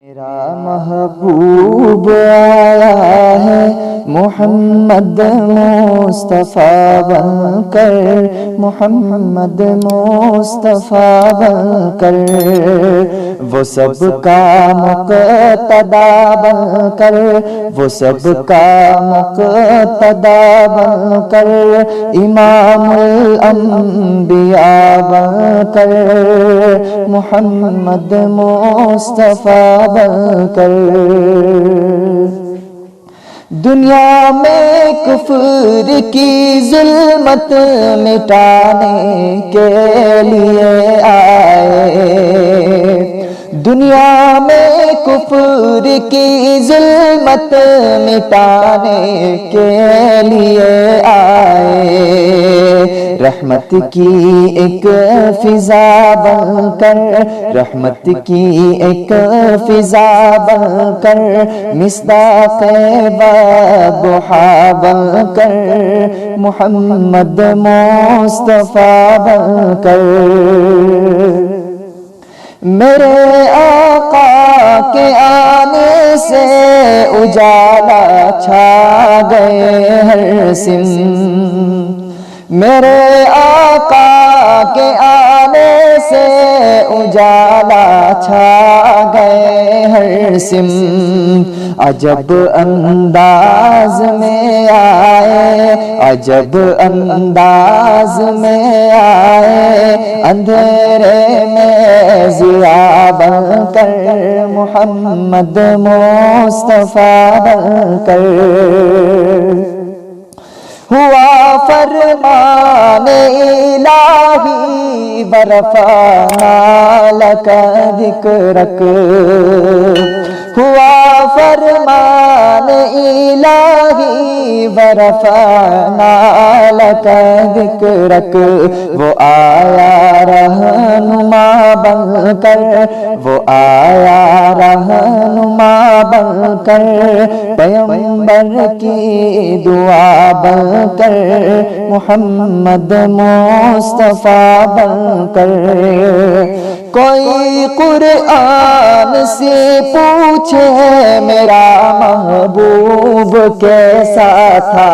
میرا محبوب آیا ہے محمد مصطفیٰ بن کر، محمد مصطفیٰ بن کر، وہ سب کا مقتدا بن کر، وہ سب کا مقتدا بن کر، امام الانبیاء بن کر، محمد مصطفیٰ بن کر، دنیا میں کفر کی ظلمت مٹانے کے لیے آئے، دنیا میں کفر کی ظلمت مٹانے کے لیے آئے، رحمت کی ایک فضا بن کر، رحمت کی ایک فضا بن کر، مصداق بضحا بن کر، محمد مصطفیٰ بن کر، میرے آقا کے آنے سے اجالا چھا گئے ہر سمت، میرے آقا کے آنے سے اجالا چھا گئے ہر سمت، عجب انداز میں آئے، عجب انداز میں آئے، اندھیرے میں ضیاء بن کر، محمد مصطفیٰ بن کر، ہوا فرمان الہی ورفعنا لک ذکرک، ہوا فرمان الہی ورفعنا لک ذکرک، وہ آیا رہنما بن کر، وہ آیا رہنما بن کر، پیغمبر کی دعا بن کر، محمد مصطفیٰ بن کر، کوئی قرآن سے پوچھے میرا محبوب کیسا تھا،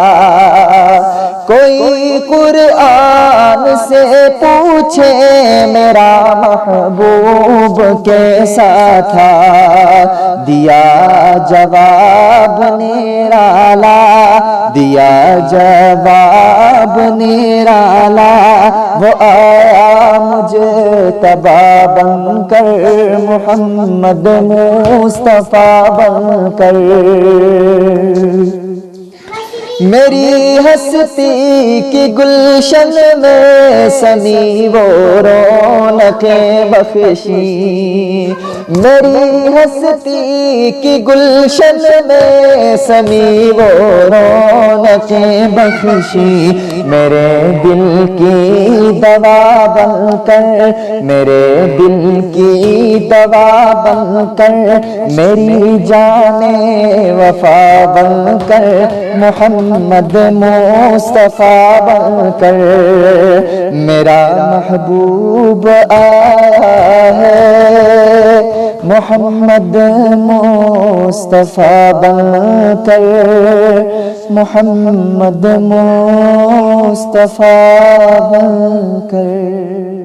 کوئی قرآن سے پوچھے میرا محبوب کیسا تھا، دیا جواب نرالا، دیا جواب نرالا، وہ آیا مجتبی بن کر، محمد مصطفیٰ بن کر، میری ہستی کی گلشن میں سنی وہ رونقیں بخشی، میری ہستی کی گلشن میں سنی وہ رونقیں بخشی، میرے دل کی دوا بن کر، میرے دل کی دوا بن کر، میری جان وفا بن کر، محمد مصطفیٰ بن کر، میرا محبوب آیا ہے محمد مصطفیٰ بن کر، محمد مصطفیٰ بن کر۔